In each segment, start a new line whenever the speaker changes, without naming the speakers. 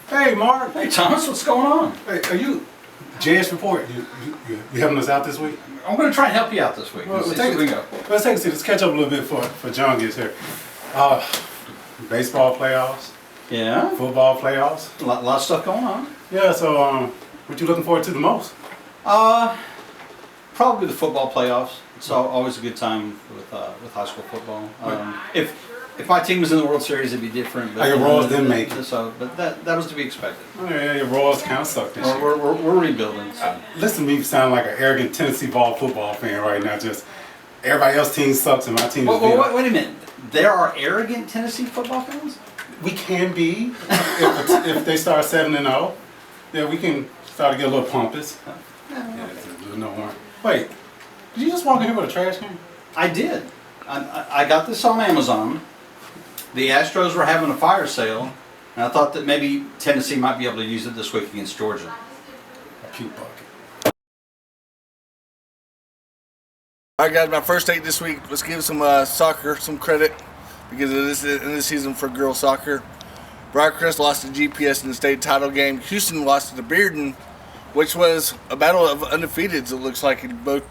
Hey, Mark.
Hey, Thomas, what's going on?
Hey, are you JS Report? You helping us out this week?
I'm going to try and help you out this week.
Let's take a seat. Let's catch up a little bit for John gets here. Baseball playoffs.
Yeah.
Football playoffs.
A lot of stuff going on.
Yeah. So, what you looking forward to the most?
Probably the football playoffs. It's always a good time with high school football. If my team was in the World Series, it'd be different. But
your Royals didn't make it.
So, but that was to be expected.
Oh, yeah, your Royals kind of suck this year.
We're rebuilding. So.
Listen to me sound like an arrogant Tennessee football fan right now. Just everybody else's team sucks and my team is beat.
Wait a minute. There are arrogant Tennessee football fans?
We can be if they start 7-0. Yeah, we can start to get a little pompous. Yeah, no more. Wait, did you just walk in here with a trash can?
I did. I got this on Amazon. The Astros were having a fire sale, and I thought that maybe Tennessee might be able to use it this week against Georgia.
A puke bucket.
Alright guys, my first take this week, let's give some soccer some credit because it is in this season for girls soccer. Briarcrest lost to GPS in the state title game. Houston lost to Bearden, which was a battle of undefeateds. It looks like in both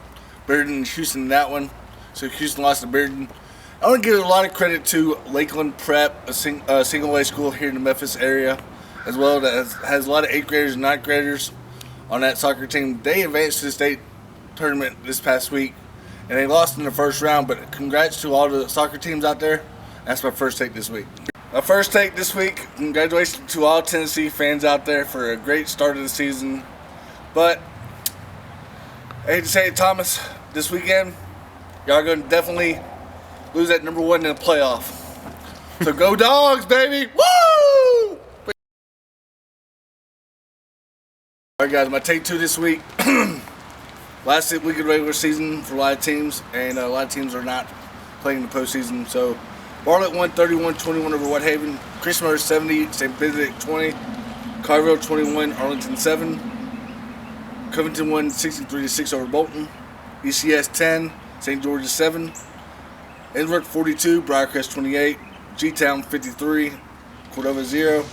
Bearden and Houston in that one. So Houston lost to Bearden. I want to give a lot of credit to Lakeland Prep, a single-A school here in the Memphis area, as well as has a lot of 8th graders and 9th graders on that soccer team. They advanced to the state tournament this past week, and they lost in the first round, but congrats to all the soccer teams out there. That's my first take this week. My first take this week, congratulations to all Tennessee fans out there for a great start of the season. But, I hate to say it, Thomas, this weekend, y'all are going to definitely lose that number 1 in the playoff. So go Dogs, baby! Woo! Alright guys, my take 2 this week. Last week of the regular season for a lot of teams, and a lot of teams are not playing the postseason. So Bartlett won 31-21 over Whitehaven. Christmas 70, St. Benedict 20. Collierville 21, Arlington 7. Covington won 63-6 over Bolton. ECS 10, St. George's 7. Innsbruck 42, Briarcrest 28. G-Town 53, Cordova 0.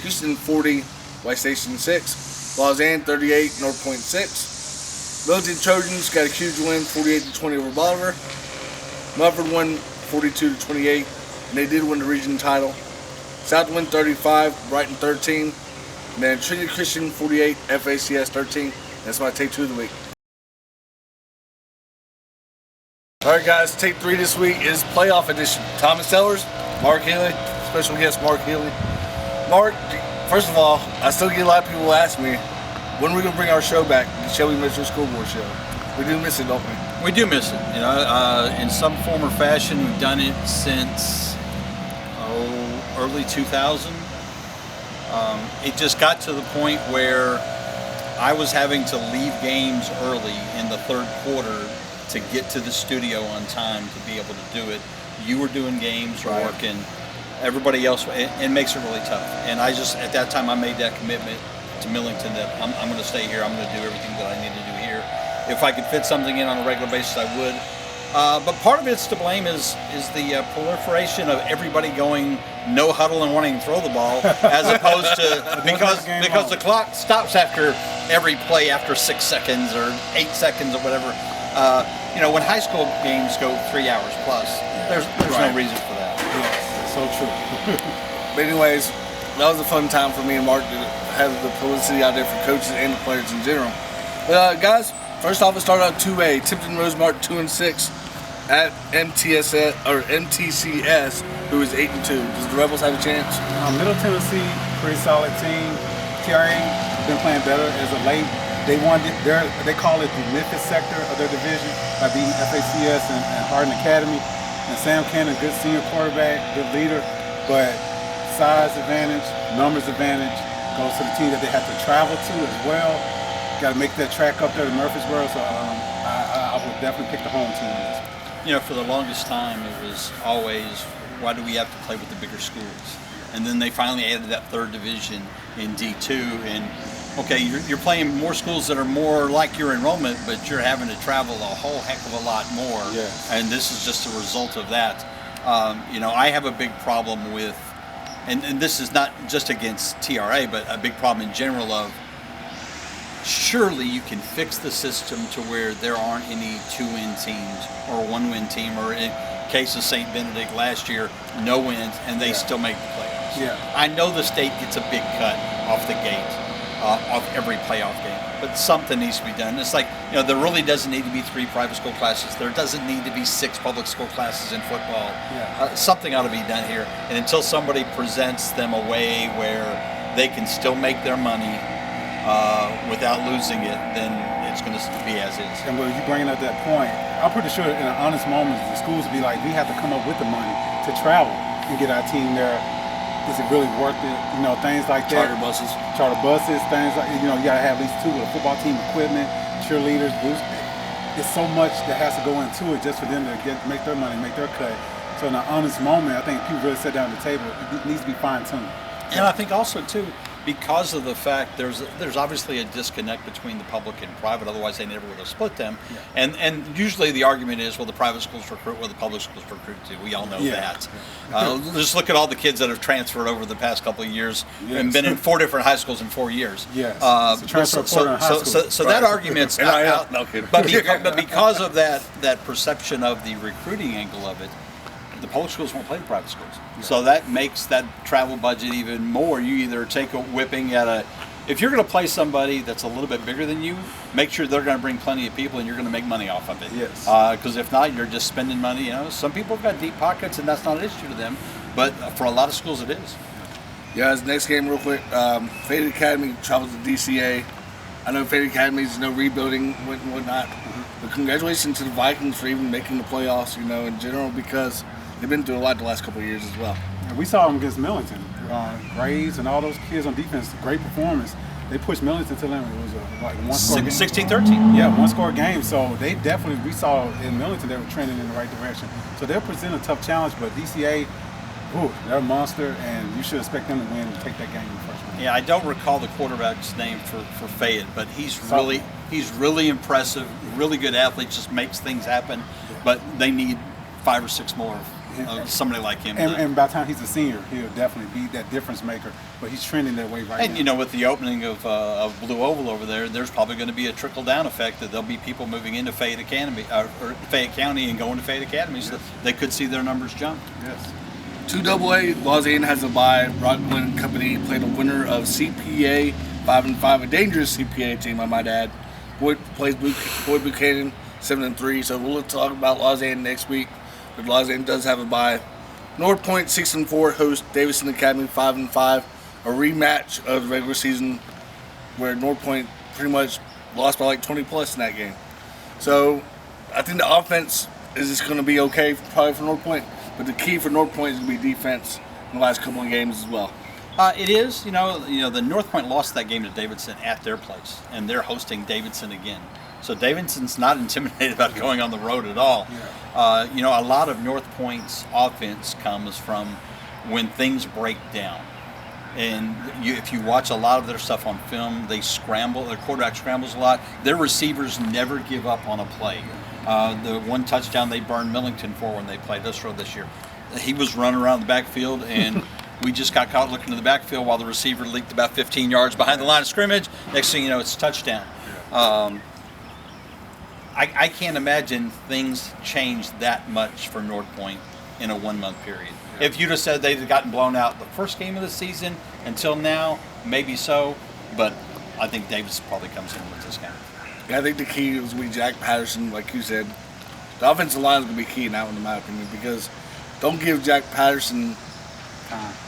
Houston 40, White Station 6. Lausanne 38, North Point 6. Millington Trojans got a huge win, 48-20 over Bolivar. Munford won 42-28, and they did win the region title. Southwind 35, Brighton 13, and then Trinity Christian 48, FACS 13. That's my take 2 of the week. Alright guys, take 3 this week is playoff edition. Thomas Sellers, Mark Healy, special guest Mark Healy. Mark, first of all, I still get a lot of people ask me, when are we going to bring our show back, the Shelby Metro School Board show? We do miss it, don't we?
We do miss it. You know, in some form or fashion, we've done it since early 2000. It just got to the point where I was having to leave games early in the third quarter to get to the studio on time to be able to do it. You were doing games or working. Everybody else, it makes it really tough. And I just, at that time, I made that commitment to Millington that I'm going to stay here. I'm going to do everything that I need to do here. If I could fit something in on a regular basis, I would. But part of it's to blame is the proliferation of everybody going no huddle and wanting to throw the ball, as opposed to because the clock stops after every play after 6 seconds or 8 seconds or whatever. You know, when high school games go 3 hours plus, there's no reason for that.
Yes, so true.
But anyways, that was a fun time for me and Mark to have the publicity out there for coaches and the players in general. But guys, first off, let's start out 2A. Tipton Rosemart 2-6 at MTCS, who is 8-2. Does the Rebels have a chance?
Middle Tennessee, pretty solid team. TRA been playing better as of late. they call it the Memphis sector of their division by beating FACS and Hardin Academy. And Sam Cannon, good senior quarterback, good leader, but size advantage, numbers advantage goes to the team that they have to travel to as well. Got to make that track up there to Murfreesboro, so I would definitely pick the home team in this one.
You know, for the longest time, it was always, why do we have to play with the bigger schools? And then they finally added that third division in D2, and okay, you're playing more schools that are more like your enrollment, but you're having to travel a whole heck of a lot more.
Yes.
And this is just a result of that. You know, I have a big problem with, and this is not just against TRA, but a big problem in general of, surely you can fix the system to where there aren't any 2-win teams or a 1-win team, or in case of St. Benedict last year, no wins, and they still make the playoffs.
Yeah.
I know the state gets a big cut off the gate. Of every playoff game, but something needs to be done. It's like, you know, there really doesn't need to be 3 private school classes. There doesn't need to be 6 public school classes in football.
Yeah.
Something ought to be done here. And until somebody presents them a way where they can still make their money without losing it, then it's going to be as is.
And when you bringing up that point, I'm pretty sure in an honest moment, the schools would be like, we have to come up with the money to travel and get our team there. Is it really worth it? You know, things like that. Charter buses, things like, you know, you gotta have at least 2 with a football team, equipment, cheerleaders, boost. It's so much that has to go into it just for them to make their money, make their cut. So in an honest moment, I think people really sit down at the table. It needs to be fine-tuned.
And I think also too, because of the fact there's obviously a disconnect between the public and private, otherwise they never would have split them. Yeah. And usually the argument is, well, the private schools recruit, well, the public schools recruit too. We all know that. Just look at all the kids that have transferred over the past couple of years and been in 4 different high schools in 4 years.
Yes.
So that argument's out. But because of that perception of the recruiting angle of it, the public schools won't play the private schools. Yeah. So that makes that travel budget even more. You either take a whipping if you're going to play somebody that's a little bit bigger than you, make sure they're going to bring plenty of people and you're going to make money off of it.
Yes.
Because if not, you're just spending money. You know, some people have got deep pockets and that's not an issue to them, but for a lot of schools it is.
Yeah, this next game real quick. Fayette Academy travels to DCA. I know Fayette Academy's rebuilding and whatnot, but congratulations to the Vikings for even making the playoffs, you know, in general, because they've been through a lot the last couple of years as well.
And we saw them against Millington. Graves and all those kids on defense, great performance. They pushed Millington to the limit. It was like one score game.
16-13.
Yeah, 1-score game. So they definitely, we saw in Millington they were trending in the right direction. So they'll present a tough challenge, but DCA, they're a monster, and you should expect them to win and take that game in the first round.
Yeah, I don't recall the quarterback's name for Fayette, but he's really impressive, really good athlete, just makes things happen. Yeah. But they need 5 or 6 more of somebody like him.
And by the time he's a senior, he'll definitely be that difference maker. But he's trending that way right now.
And you know, with the opening of Blue Oval over there's probably going to be a trickle down effect that there'll be people moving into Fayette Academy or Fayette County and going to Fayette Academy, so they could see their numbers jump.
Yes.
2AA, Lausanne has a bye. Rockland Company played a winner of CPA 5-5, a dangerous CPA team, I might add. Boyd Buchanan 7-3. So we'll talk about Lausanne next week. But Lausanne does have a bye. North Point 6-4 hosts Davidson Academy 5-5. A rematch of the regular season where North Point pretty much lost by like 20 plus in that game. So I think the offense is just going to be okay probably for North Point. But the key for North Point is going to be defense in the last couple of games as well.
It is. You know, the North Point lost that game to Davidson at their place, and they're hosting Davidson again. So Davidson's not intimidated about going on the road at all. Yeah. You know, a lot of North Point's offense comes from when things break down. And if you watch a lot of their stuff on film, they scramble. Their quarterback scrambles a lot. Their receivers never give up on a play. The one touchdown they burned Millington for when they played us this year, he was running around the backfield, and we just got caught looking to the backfield while the receiver leaked about 15 yards behind the line of scrimmage. Next thing you know, it's a touchdown. I can't imagine things changed that much for North Point in a 1-month period. Yeah. If you'd have said they'd gotten blown out the first game of the season until now, maybe so, but I think Davis probably comes in with this game.
Yeah, I think the key is going to be Jack Patterson, like you said. The offensive line is going to be key in that one, in my opinion, because don't give Jack Patterson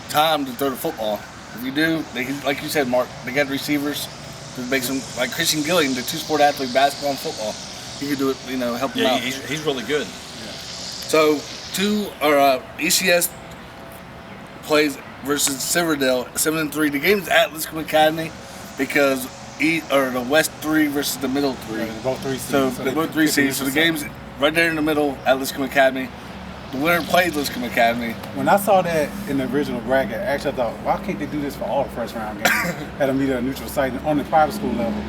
time to throw the football. If you do, like you said, Mark, they got receivers. to make some, like Christian Gillian, the two-sport athlete, basketball and football. He could do it, help him out.
He's really good.
So, ECS plays versus Silverdale, 7-3. The game's at Lipscomb Academy because the West 3 versus the Middle 3.
Right, both 3 seeds.
So they're both 3 seeds. So the game's right there in the middle at Lipscomb Academy. The winner plays Lipscomb Academy.
When I saw that in the original bracket, actually I thought, why can't they do this for all the first round games? Had them meet at a neutral site on the private school level.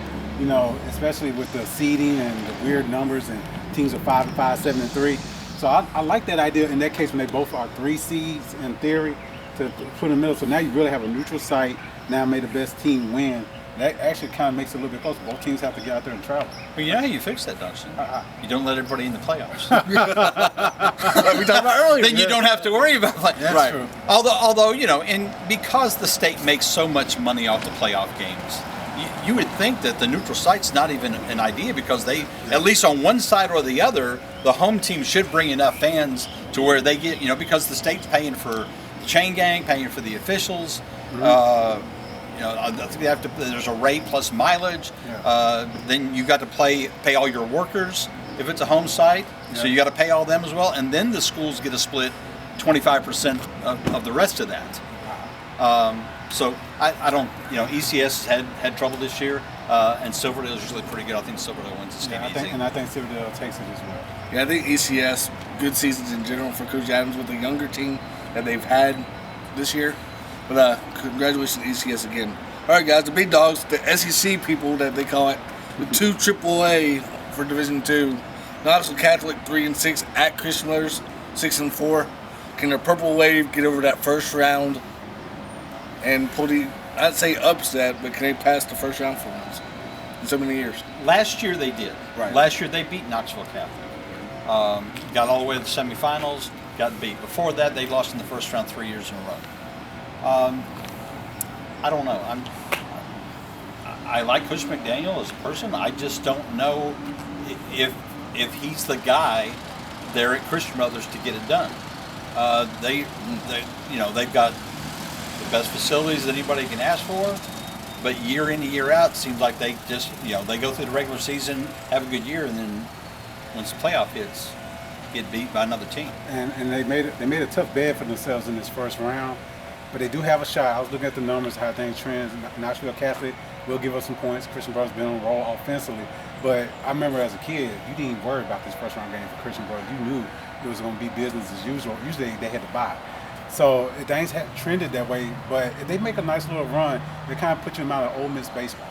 Especially with the seeding and the weird numbers and teams are 5-5, 7-3. So I like that idea in that case when they both are 3 seeds in theory to put in the middle. So now you really have a neutral site. Now may the best team win. That actually kind of makes it a little bit closer. Both teams have to get out there and travel.
Well, you know how you fix that, don't you? You don't let everybody in the playoffs.
We talked about earlier.
Then you don't have to worry about that.
That's true.
Although and because the state makes so much money off the playoff games, you would think that the neutral site's not even an idea because they, at least on one side or the other, the home team should bring enough fans to where they get, because the state's paying for the chain gang, paying for the officials. Mm-hmm. I think they have to. There's a rate plus mileage. Yeah. Then you got to pay all your workers if it's a home site. Yeah. So you got to pay all them as well, and then the schools get a split 25% of the rest of that. So I don't. ECS had trouble this year, and Silverdale is usually pretty good. I think Silverdale wins this game easy.
I think Silverdale takes it as well.
Yeah, I think ECS good seasons in general for Coach Adams with the younger team that they've had this year. But congratulations to ECS again. All right, guys, the big dogs, the SEC people that they call it, the 2 AAA for Division II. Knoxville Catholic 3-6 at Christian Brothers 6-4. Can the Purple Wave get over that first round and pull I'd say upset, but can they pass the first round for once in so many years?
Last year they did.
Right.
Last year they beat Knoxville Catholic. Got all the way to the semifinals, got beat. Before that, they lost in the first round 3 years in a row. I don't know. I like Coach McDaniel as a person. I just don't know if he's the guy there at Christian Brothers to get it done. They've got the best facilities that anybody can ask for, but year in and year out, it seems like they just they go through the regular season, have a good year, and then once the playoff hits, get beat by another team.
And they made a tough bed for themselves in this first round. But they do have a shot. I was looking at the numbers, how things trend. Knoxville Catholic will give us some points. Christian Brothers been on a roll offensively. But I remember as a kid, you didn't worry about this first round game for Christian Brothers. You knew it was going to be business as usual. Usually they had to buy. So things have trended that way. But if they make a nice little run, they kind of put you in out of Ole Miss baseball,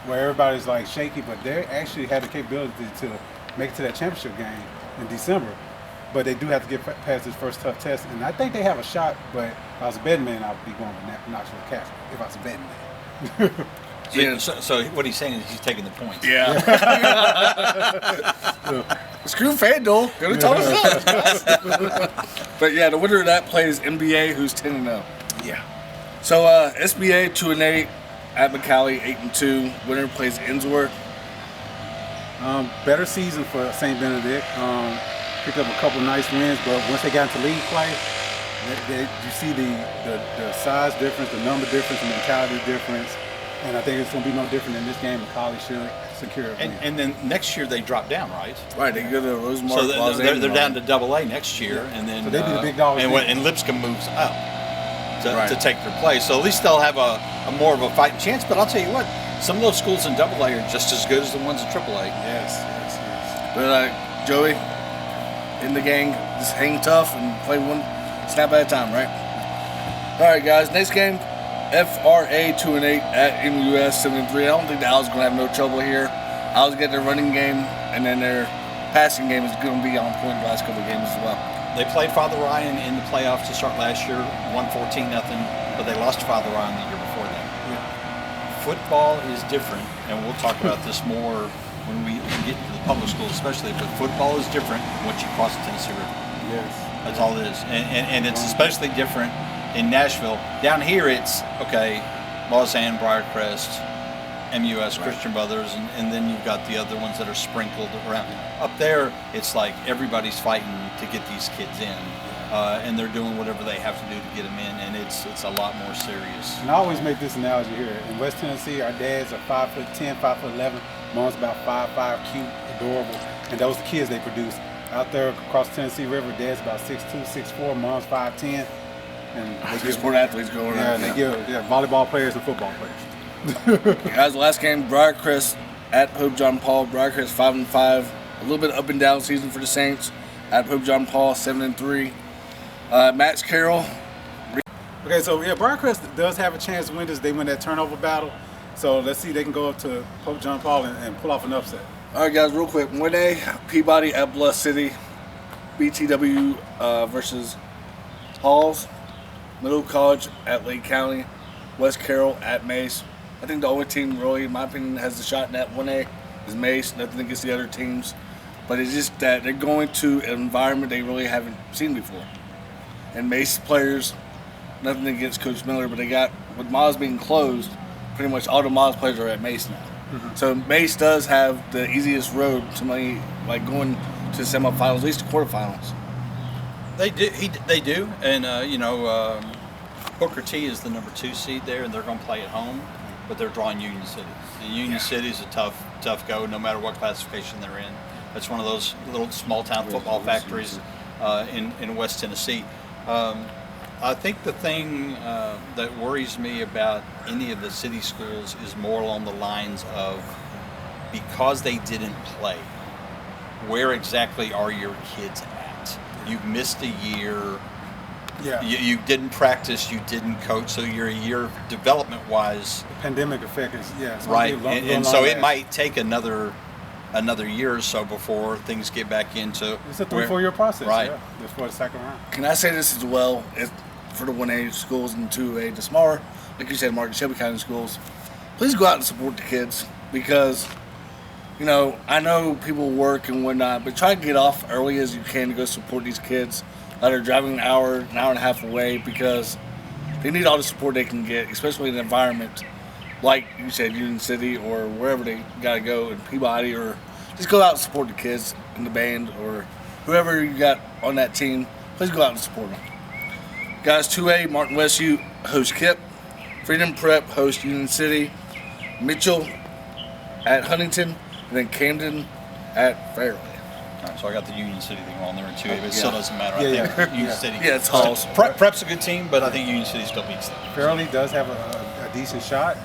where everybody's like shaky, but they actually had the capability to make it to that championship game in December. But they do have to get past this first tough test, and I think they have a shot. But if I was a betting man, I would be going with Knoxville Catholic. If I was a betting man.
So what he's saying is he's taking the points.
Yeah. Screw FanDuel. Go to Thomas. But yeah, the winner of that plays NBA, who's 10-0.
Yeah.
So SBA 2-8 at McCallie 8-2. Winner plays Innsworth.
Better season for St. Benedict. Picked up a couple nice wins, but once they got into league play, you see the size difference, the number difference, the mentality difference, and I think it's going to be no different in this game. McCallie should secure a win.
And then next year they drop down, right?
Right, they go to Rosemont.
So they're down to AA next year, and then
so they be the big dogs.
And Lipscomb moves up to take their place. So at least they'll have a more of a fighting chance. But I'll tell you what, some of those schools in AA are just as good as the ones in AAA.
Yes.
But Joey, in the gang, just hang tough and play one snap at a time, right? All right, guys. Next game, FRA 2-8 at MUS 7-3. I don't think the Owls are going to have no trouble here. Owls get their running game, and then their passing game is going to be on point the last couple of games as well.
They played Father Ryan in the playoffs to start last year, won 14-0, but they lost to Father Ryan the year before that.
Yeah.
Football is different, and we'll talk about this more when we get to the public schools especially, but football is different once you cross the Tennessee River.
Yes.
That's all it is. And it's especially different in Nashville. Down here it's, okay, Lausanne, Briarcrest, MUS, Christian Brothers, and then you've got the other ones that are sprinkled around. Up there, it's like everybody's fighting to get these kids in. and they're doing whatever they have to do to get them in, and it's a lot more serious.
And I always make this analogy here. In West Tennessee, our dads are 5'10", 5'11". Mom's about 5'5", cute, adorable, and those are the kids they produce. Out there across the Tennessee River, dad's about 6'2", 6'4", mom's 5'10", and they give
sport athletes going
yeah,
on.
they give volleyball players and football players.
Guys, the last game, Briarcrest at Pope John Paul. Briarcrest 5-5. A little bit up and down season for the Saints. At Pope John Paul 7-3. Max Carroll.
Okay, so yeah, Briarcrest does have a chance to win this. They win that turnover battle. So let's see if they can go up to Pope John Paul and pull off an upset.
All right, guys, real quick. 1A, Peabody at Bluff City. BTW versus Halls. Middle College at Lake County. West Carroll at Mace. I think the only team really, in my opinion, has the shot in that 1A is Mace. Nothing against the other teams. But it's just that they're going to an environment they really haven't seen before. And Mace players, nothing against Coach Miller, but they got, with Miles being closed, pretty much all the Miles players are at Mace now. Mm-hmm. So Mace does have the easiest road to money, like going to the semifinals, at least the quarterfinals.
They do, and Booker T is the number 2 seed there, and they're going to play at home, but they're drawing Union City. And Union City is a tough go, no matter what classification they're in. That's one of those little small town football factories in West Tennessee. I think the thing that worries me about any of the city schools is more along the lines of, because they didn't play, where exactly are your kids at? You've missed a year.
Yeah.
You didn't practice, you didn't coach, so you're a year development-wise.
The pandemic effect is, it's
right, and so it might take another year or so before things get back into.
It's a 3-4 year process,
right?
Yeah, before the second round.
Can I say this as well? For the 1A schools and 2A, the smaller, like you said, Mark, the Shelby County schools, please go out and support the kids, because, I know people work and whatnot, but try to get off early as you can to go support these kids that are driving an hour and a half away, because they need all the support they can get, especially in an environment like you said, Union City or wherever they got to go in Peabody, or just go out and support the kids in the band or whoever you got on that team. Please go out and support them. Guys, 2A, Martin West U host Kip. Freedom Prep host Union City. Mitchell at Huntington, and then Camden at Fairleigh.
All right, so I got the Union City thing on there in 2A, but it still doesn't matter. I think Union City.
Yeah, it's Halls.
Prep's a good team, but I think Union City still beats them.
Fairleigh does have a decent shot.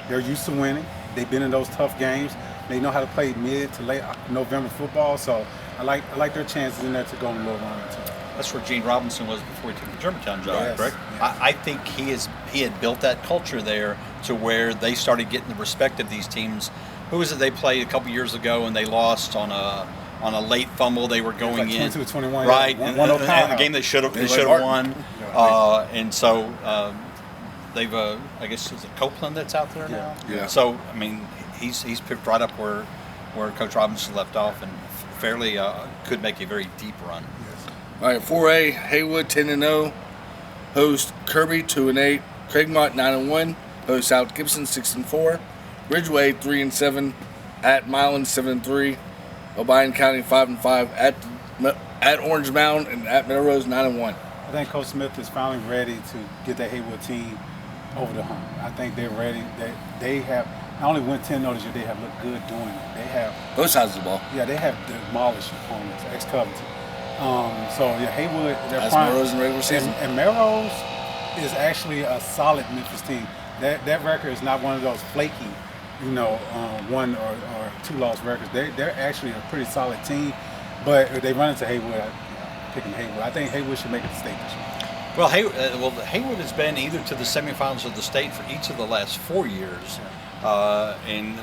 They're used to winning. They've been in those tough games. They know how to play mid to late November football, so I like their chances in there to go on a little run or two.
That's where Gene Robinson was before he took the Germantown job,
Yes.
correct?
Yes.
I think he had built that culture there to where they started getting the respect of these teams. Who was it they played a couple years ago and they lost on a late fumble? They were going
like
in
22-21,
right,
yeah.
and
One
the game they should have won. And so they've I guess is it Copeland that's out there now?
Yeah.
So I mean he's picked right up where Coach Robinson left off, and Fairleigh could make a very deep run.
All right, 4A, Haywood 10-0, host Kirby 2-8, Craigmont 9-1, host South Gibson 6-4, Ridgeway 3-7, at Milan 7-3, Obion County 5-5, at Orange Mound and at Melrose 9-1.
I think Coach Smith is finally ready to get that Haywood team over the hump. I think they're ready. They have not only went 10-0 this year, they have looked good doing it. They have
both sides of the ball.
Yeah, they have demolished opponents, ex-Covington. Haywood, they're
That's
prime.
Melrose in regular season.
And Melrose is actually a solid Memphis team. That record is not one of those flaky, 1 or 2 loss records. They're actually a pretty solid team. But if they run into Haywood, I'm picking Haywood. I think Haywood should make it to state this year.
Well, Haywood has been either to the semifinals of the state for each of the last 4 years, and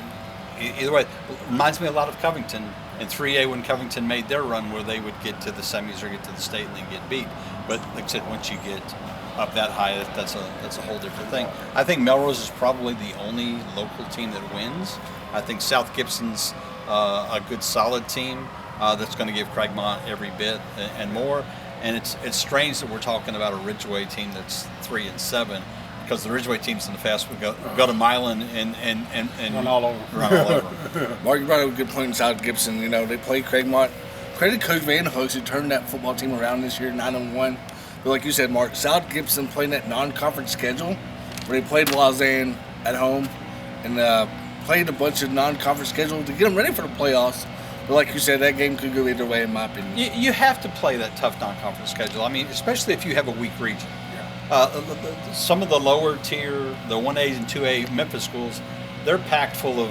either way, it reminds me a lot of Covington in 3A when Covington made their run, where they would get to the semis or get to the state and then get beat. But like I said, once you get up that high, that's a whole different thing. I think Melrose is probably the only local team that wins. I think South Gibson's a good solid team that's going to give Craigmont every bit and more. And it's strange that we're talking about a Ridgeway team that's 3-7, because the Ridgeway teams in the past would go to Milan and
run all over.
Mark, you brought up a good point in South Gibson. They play Craigmont credit Coach Van Hooks who turned that football team around this year, 9-1. But like you said, Mark, South Gibson playing that non-conference schedule where they played Lausanne at home and played a bunch of non-conference schedule to get them ready for the playoffs. But like you said, that game could go either way in my opinion.
You have to play that tough non-conference schedule. I mean, especially if you have a weak region. Some of the lower tier, the 1A and 2A Memphis schools, they're packed full of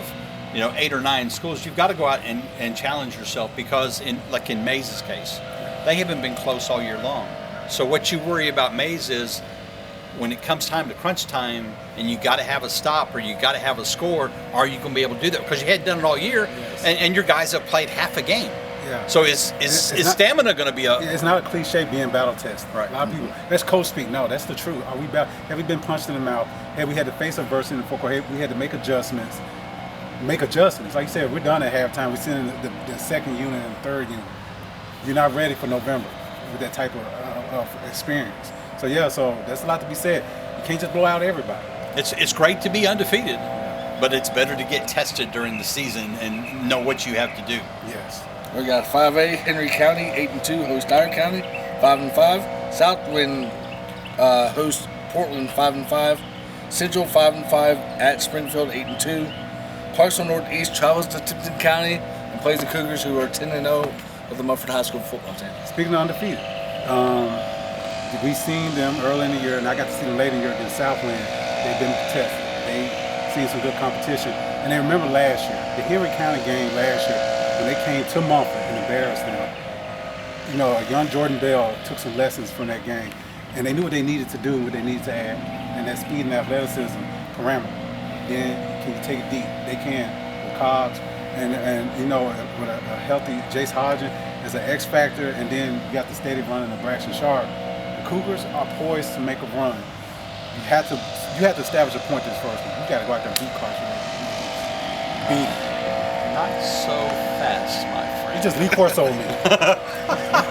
8 or 9 schools. You've got to go out and challenge yourself because in Mays' case, they haven't been close all year long. So what you worry about Mays is when it comes time to crunch time and you got to have a stop or you got to have a score, are you going to be able to do that? Because you hadn't done it all year, and your guys have played half a game.
Yeah.
So is stamina going to be a?
It's not a cliche being battle tested.
Right.
A lot of people. That's coach speak. No, that's the truth. Have we been punched in the mouth? Have we had to face adversity in the fourth quarter? We had to make adjustments. Like you said, we're done at halftime. We're sitting in the second unit and the third unit. You're not ready for November with that type of experience. So that's a lot to be said. You can't just blow out everybody.
It's great to be undefeated, but it's better to get tested during the season and know what you have to do.
Yes.
We got 5A, Henry County, 8-2, host Dyer County, 5-5. Southwind host Portland, 5-5. Central, 5-5 at Springfield, 8-2. Clarksville Northeast travels to Tipton County and plays the Cougars, who are 10-0 with the Munford High School football team.
Speaking of undefeated, we seen them early in the year, and I got to see them late in the year against Southwind. They've been tested. They seen some good competition, and they remember last year, the Henry County game last year, when they came to Munford and embarrassed them. A young Jordan Bell took some lessons from that game, and they knew what they needed to do and what they needed to add, and that speed and athleticism parameter. Then can you take it deep? They can with Cobbs, and with a healthy Jace Hodgin as an X factor, and then you got the steady running of Braxton Sharp. The Cougars are poised to make a run. You have to establish a point this first one. You got to go out there and beat Clarksville. Beat it.
Not so fast, my friend.
You just Lee Corso me.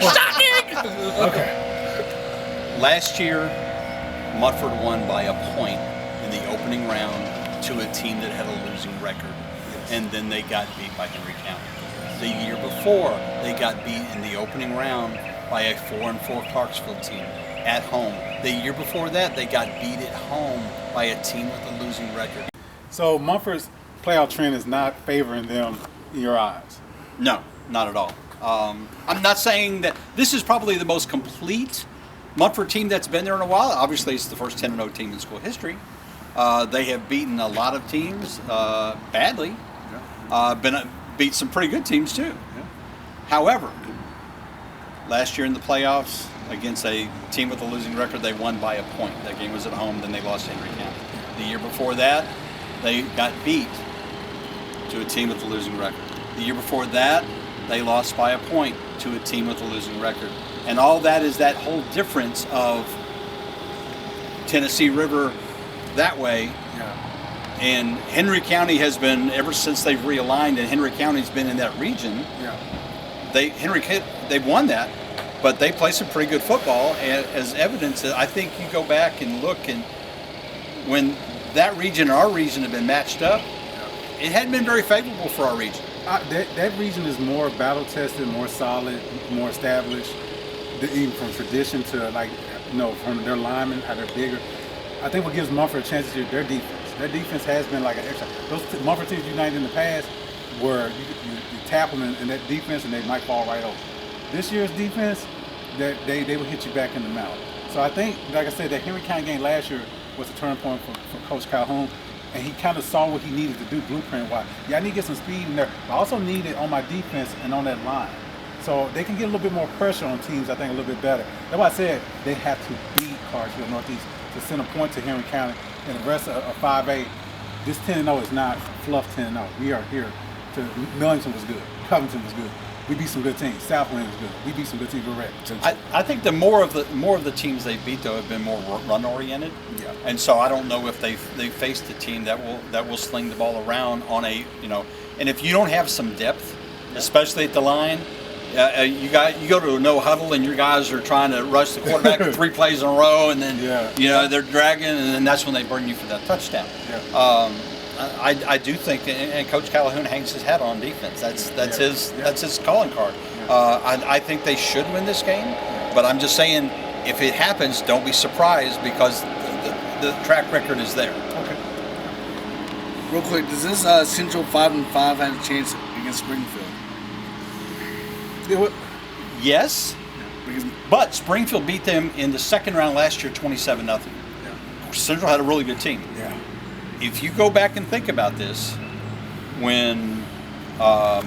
Shocking!
Okay.
Last year, Munford won by a point in the opening round to a team that had a losing record, and then they got beat by Henry County. The year before, they got beat in the opening round by a 4-4 Clarksville team at home. The year before that, they got beat at home by a team with a losing record.
So Munford's playoff trend is not favoring them in your eyes?
No, not at all. I'm not saying that this is probably the most complete Munford team that's been there in a while. Obviously, it's the first 10-0 team in school history. They have beaten a lot of teams badly. Beat some pretty good teams too.
Yeah.
However, last year in the playoffs against a team with a losing record, they won by a point. That game was at home, then they lost to Henry County. The year before that, they got beat to a team with a losing record. The year before that, they lost by a point to a team with a losing record. And all that is that whole difference of Tennessee River that way.
Yeah.
And Henry County has been, ever since they've realigned and Henry County's been in that region, they've won that, but they play some pretty good football. As evidence, I think you go back and look, and when that region and our region have been matched up, it hadn't been very favorable for our region.
That region is more battle tested, more solid, more established, even from tradition to from their linemen, how they're bigger. I think what gives Munford a chance this year, their defense. Their defense has been like an extra. Those Munford teams united in the past where you tap them in that defense and they might fall right over. This year's defense, they will hit you back in the mouth. So I think, like I said, that Henry County game last year was a turning point for Coach Calhoun, and he kind of saw what he needed to do blueprint-wise. Yeah, I need to get some speed in there, but I also need it on my defense and on that line. So they can get a little bit more pressure on teams, I think, a little bit better. That's why I said they have to beat Clarksville Northeast to send a point to Henry County. And the rest of 5A, this 10-0 is not fluff 10-0. We are here to. Millington was good. Covington was good. We beat some good teams. Southwind was good. We beat some good teams. We're ready.
I think the more of the teams they beat though have been more run oriented.
Yeah.
And so I don't know if they faced a team that will sling the ball around on a And if you don't have some depth, especially at the line. You go to a no huddle and your guys are trying to rush the quarterback 3 plays in a row, and then they're dragging, and then that's when they burn you for that touchdown.
Yeah.
I do think, and Coach Calhoun hangs his hat on defense. That's his calling card. I think they should win this game, but I'm just saying, if it happens, don't be surprised because the track record is there.
Okay.
Real quick, does this Central 5-5 have a chance against Springfield?
Yes, but Springfield beat them in the second round last year 27-0.
Yeah.
Central had a really good team.
Yeah.
If you go back and think about this, when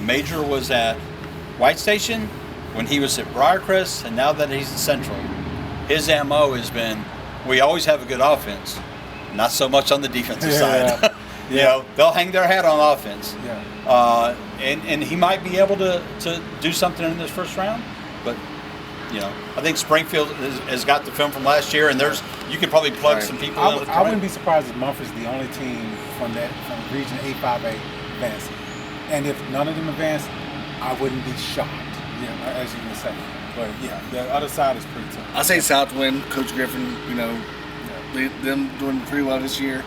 Major was at White Station, when he was at Briarcrest, and now that he's at Central, his MO has been, we always have a good offense, not so much on the defensive side. You know, they'll hang their hat on offense.
Yeah.
And he might be able to do something in this first round, but I think Springfield has got the film from last year, and you could probably plug some people in.
I wouldn't be surprised if Munford's the only team from Region 8-5A advancing. And if none of them advance, I wouldn't be shocked. Yeah, as you can say. But yeah, the other side is pretty tough.
I say Southwind, Coach Griffin. Them doing pretty well this year,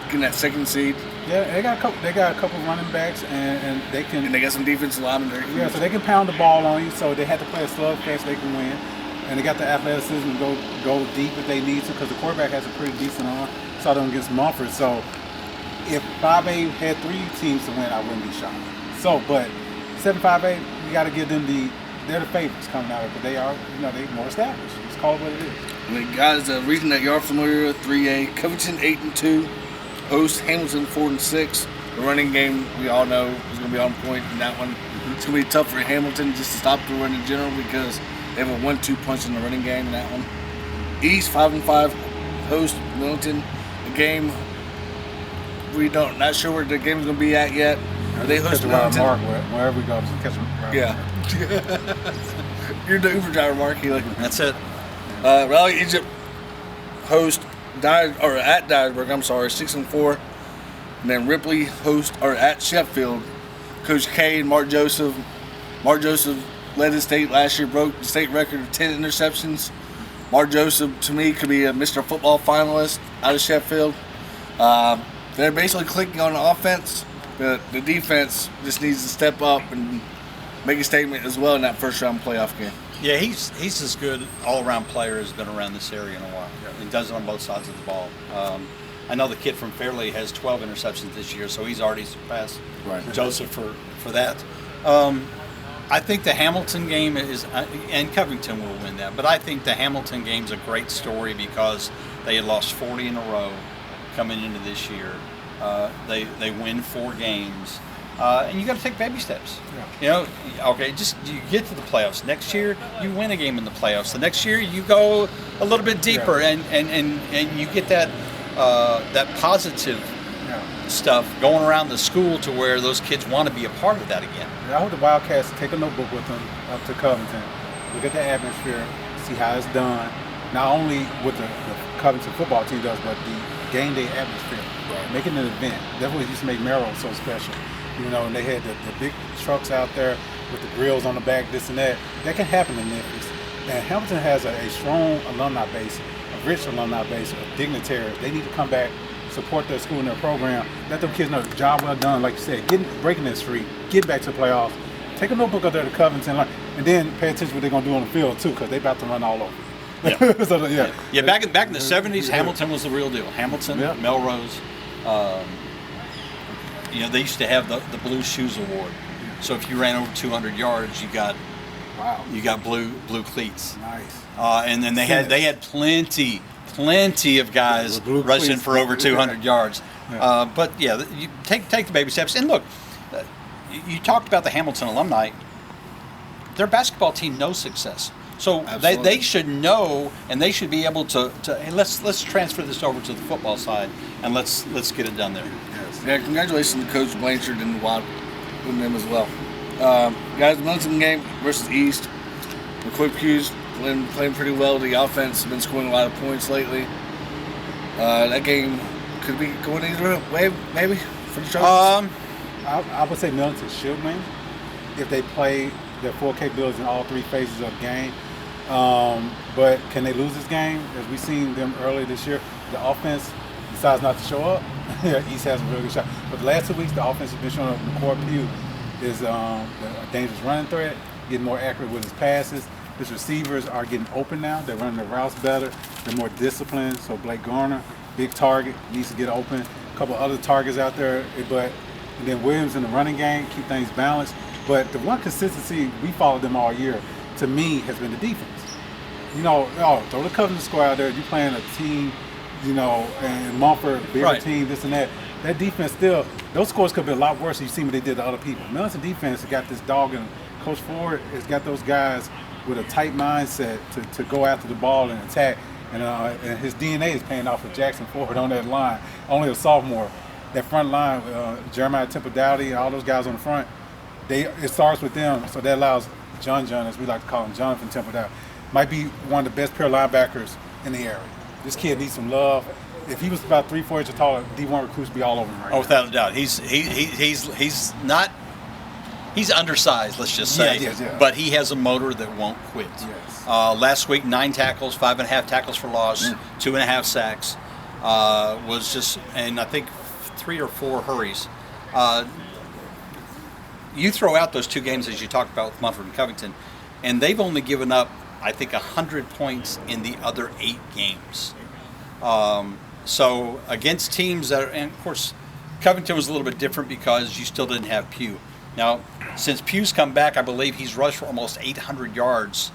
getting that second seed.
Yeah, they got a couple running backs, and they can.
And they got some defensive linemen there.
Yeah, so they can pound the ball on you. So they had to play a slugfest. They can win, and they got the athleticism to go deep if they need to, because the quarterback has a pretty decent arm. Saw them against Munford. So if 5A had 3 teams to win, I wouldn't be shocked. So, but 7-5A, you got to give them they're the favorites coming out of it, but they are, they're more established. Just call it what it is.
And the guys, the region that you are familiar with, 3A, Covington 8-2, host Hamilton 4-6. The running game we all know is going to be on point in that one. It's going to be tough for Hamilton just to stop the run in general because they have a 1-2 punch in the running game in that one. East 5-5, host Millington. The game not sure where the game's going to be at yet. They host Millington.
Mark, wherever we go, just catch them.
Yeah. You're the Uber driver, Mark Healy.
That's it.
Raleigh Egypt host at Dyersburg, 6-4. And then Ripley host at Sheffield. Coach K and Mark Joseph. Mark Joseph led the state last year, broke the state record of 10 interceptions. Mark Joseph, to me, could be a Mr. Football finalist out of Sheffield. They're basically clicking on the offense, but the defense just needs to step up and make a statement as well in that first round playoff game.
Yeah, he's as good all-around player as been around this area in a while. Yeah. He does it on both sides of the ball. I know the kid from Fairleigh has 12 interceptions this year, so he's already surpassed Joseph for that. I think the Hamilton game is, and Covington will win that, but I think the Hamilton game's a great story because they had lost 40 in a row coming into this year. They win 4 games. And you got to take baby steps. Yeah. Just you get to the playoffs. Next year, you win a game in the playoffs. The next year, you go a little bit deeper, and you get that positive stuff going around the school to where those kids want to be a part of that again.
Yeah, I hope the Wildcats take a notebook with them up to Covington. Look at the atmosphere, see how it's done. Not only what the Covington football team does, but the game day atmosphere. Make it an event. That's what used to make Merrill so special. And they had the big trucks out there with the grills on the back, this and that. That can happen in Memphis. And Hamilton has a strong alumni base, a rich alumni base of dignitaries. They need to come back, support their school and their program. Let them kids know the job well done, like you said, breaking that streak, get back to the playoffs. Take a notebook up there to Covington, and then pay attention to what they're going to do on the field, too, because they're about to run all over.
Yeah. Back in the 70s, Hamilton was the real deal. Hamilton, Melrose. They used to have the Blue Shoes Award. So if you ran over 200 yards, you got blue cleats.
Nice.
And then they had plenty of guys rushing for over 200 yards. Yeah. But you take the baby steps. And look, you talked about the Hamilton alumni. Their basketball team knows success. So they should know, and they should be able to hey, let's transfer this over to the football side, and let's get it done there.
Yes. Yeah, congratulations to Coach Blanchard and them as well. Guys, Millington game versus East. The Quick Q's playing pretty well. The offense has been scoring a lot of points lately. That game could be going either way, maybe, for the Trojans.
I would say Millington should win if they play their full capabilities in all 3 phases of the game. But can they lose this game? As we've seen them earlier this year, the offense decides not to show up. East has a really good shot. But the last 2 weeks, the offense has been showing up. McCord Pugh is a dangerous running threat. getting more accurate with his passes. His receivers are getting open now. They're running their routes better. They're more disciplined. So Blake Garner, big target, needs to get open. A couple other targets out there, and then Williams in the running game, keep things balanced. But the one consistency, we followed them all year, to me, has been the defense. Throw the Covenant squad out there. You're playing a team, and Munford, bigger team, this and that. That defense still, those scores could be a lot worse if you see what they did to other people. Millington defense has got this dog, and Coach Ford has got those guys with a tight mindset to go after the ball and attack. And his DNA is paying off with Jackson Ford on that line. Only a sophomore. That front line, Jeremiah Temple Dowdy, all those guys on the front, it starts with them. So that allows John, as we like to call him, Jonathan Temple Dowdy, might be one of the best pure linebackers in the area. This kid needs some love. If he was about 3-4 inches taller, D1 recruits be all over him right now.
Without a doubt. He's not. He's undersized, let's just say, but he has a motor that won't quit.
Yes.
Last week, 9 tackles, 5.5 tackles for loss, 2.5 sacks. Was just, and I think 3 or 4 hurries. You throw out those 2 games as you talked about with Munford and Covington, and they've only given up, I think, 100 points in the other 8 games. So against teams that are, and of course, Covington was a little bit different because you still didn't have Pugh. Now, since Pugh's come back, I believe he's rushed for almost 800 yards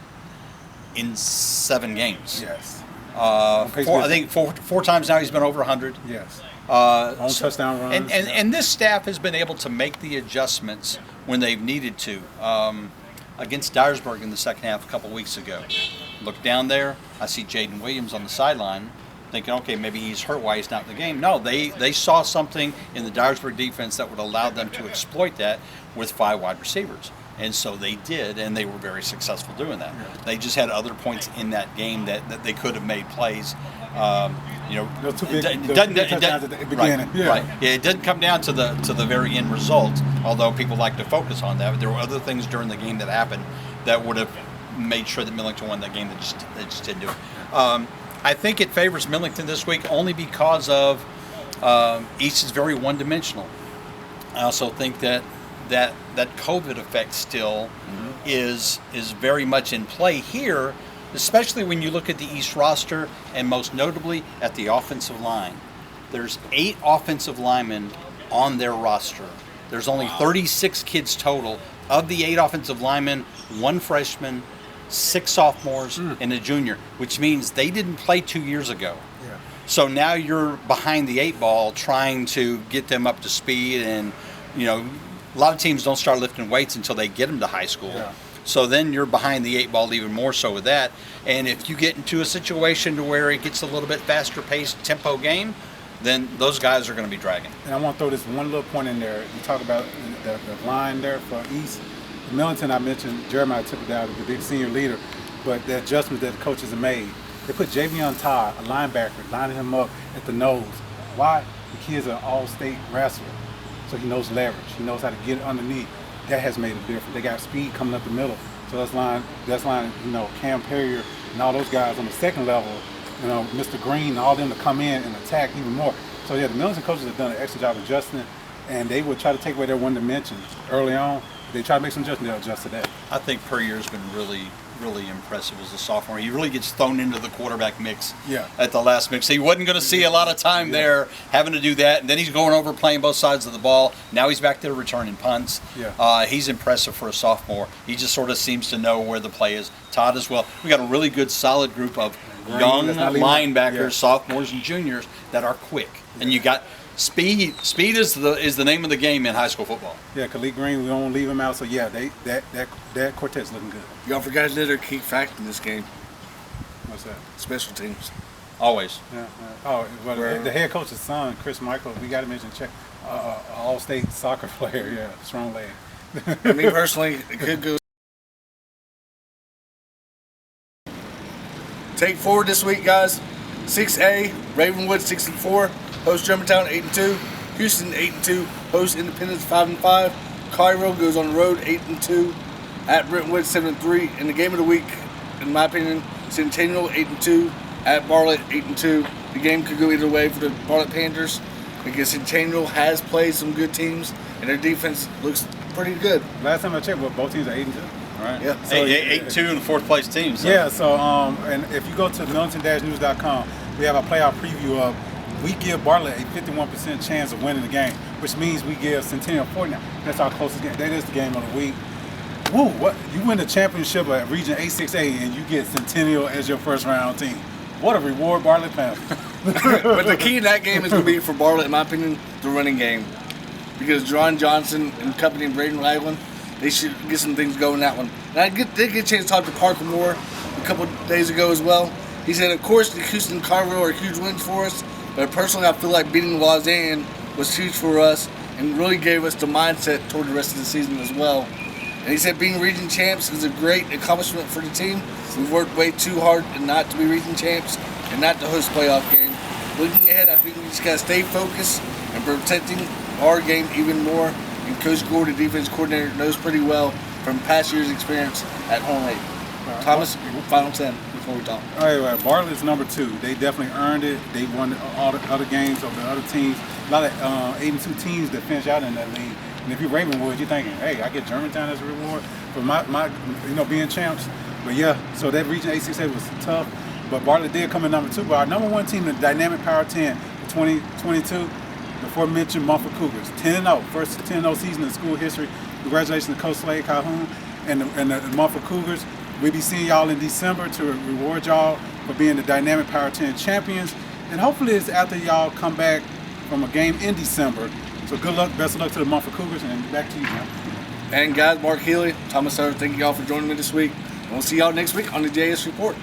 in 7 games.
Yes.
I think four times now he's been over 100.
Yes. Touchdown runs.
And this staff has been able to make the adjustments when they've needed to. Against Dyersburg in the second half a couple weeks ago. Look down there, I see Jaden Williams on the sideline, thinking, okay, maybe he's hurt, why he's not in the game. No, they saw something in the Dyersburg defense that would allow them to exploit that with 5 wide receivers. And so they did, and they were very successful doing that. Yeah. They just had other points in that game that they could have made plays.
Those two big touchdowns at the beginning.
Right, right. Yeah, it didn't come down to the very end result, although people like to focus on that. But there were other things during the game that happened that would have made sure that Millington won that game. They just didn't do it. I think it favors Millington this week only because of East is very one-dimensional. I also think that COVID effect still is very much in play here, especially when you look at the East roster and most notably at the offensive line. There's 8 offensive linemen on their roster. There's only 36 kids total. Of the 8 offensive linemen, 1 freshman, 6 sophomores, and a junior, which means they didn't play 2 years ago.
Yeah.
So now you're behind the 8 ball trying to get them up to speed, and a lot of teams don't start lifting weights until they get them to high school.
Yeah.
So then you're behind the 8 ball even more so with that. And if you get into a situation to where it gets a little bit faster paced tempo game, then those guys are going to be dragging.
And I want to throw this one little point in there. You talk about the line there for East. Millington, I mentioned Jeremiah Temple Dowdy, the big senior leader, but the adjustment that the coaches have made. They put Javion Todd, a linebacker, lining him up at the nose. Why? The kid's an all-state wrestler, so he knows leverage. He knows how to get underneath. That has made a difference. They got speed coming up the middle. So that's line, Cam Perrier and all those guys on the second level, Mr. Green and all them to come in and attack even more. So yeah, the Millington coaches have done an excellent job adjusting, and they would try to take away their one dimension early on. They try to make some adjustments, they'll adjust to that.
I think Perrier's been really, really impressive as a sophomore. He really gets thrown into the quarterback mix at the last mix. He wasn't going to see a lot of time there having to do that, and then he's going over playing both sides of the ball. Now he's back there returning punts.
Yeah.
He's impressive for a sophomore. He just sort of seems to know where the play is. Todd as well. We got a really good, solid group of young linebackers, sophomores and juniors that are quick. And you got speed. Speed is the name of the game in high school football.
Yeah, Khalid Green, we don't leave him out. So yeah, that quartet's looking good.
Y'all forgot another key fact in this game.
What's that?
Special teams.
Always.
Yeah. Oh, well, the head coach's son, Chris Michael, we got to mention, all-state soccer player. Yeah, strong leg.
Me personally, it could go. Take forward this week, guys. 6A, Ravenwood 6-4, host Germantown 8-2, Houston 8-2, host Independence 5-5, Collierville goes on the road 8-2, at Brentwood 7-3. In the game of the week, in my opinion, Centennial 8-2, at Bartlett 8-2. The game could go either way for the Bartlett Panthers because Centennial has played some good teams and their defense looks pretty good.
Last time I checked, both teams are 8-2.
Right.
Yeah.
So,
8-2 in the fourth place team. So.
Yeah, so and if you go to millington-news.com, we have a playoff preview of we give Bartlett a 51% chance of winning the game, which means we give Centennial 49. That's our closest game. That is the game of the week. Woo! What you win the championship at Region 8-6A and you get Centennial as your first round team. What a reward, Bartlett Panthers.
But the key in that game is going to be for Bartlett, in my opinion, the running game. Because John Johnson and company and Braden Ragland, they should get some things going in that one. And I did get a chance to talk to Parker Moore a couple of days ago as well. He said, of course, the Houston and Collierville are huge wins for us, but personally, I feel like beating Lausanne was huge for us and really gave us the mindset toward the rest of the season as well. And he said being region champs is a great accomplishment for the team. We've worked way too hard and not to be region champs and not to host playoff game. Looking ahead, I think we just got to stay focused and protecting our game even more. And Coach Gore, the defense coordinator, knows pretty well from past years' experience at home 8. Thomas, final 10 before we talk.
All right, Bartlett's number 2. They definitely earned it. They won all the other games of the other teams. A lot of 8-2 teams that finish out in that league. And if you're Ravenwood, you're thinking, hey, I get Germantown as a reward for my being champs. But yeah, so that Region 8-6A was tough. But Bartlett did come in number 2. But our number 1 team, the Dynamic Power 10 for 2022, before mentioned Munford Cougars, 10-0, first 10-0 season in school history. Congratulations to Coach Slade Calhoun and the Munford Cougars. We'll be seeing y'all in December to reward y'all for being the Dynamic Power 10 champions. And hopefully it's after y'all come back from a game in December. So good luck, best of luck to the Munford Cougars, and back to you, John.
And guys, Mark Healy, Thomas Sutter, thank you all for joining me this week. And we'll see y'all next week on the JS Report.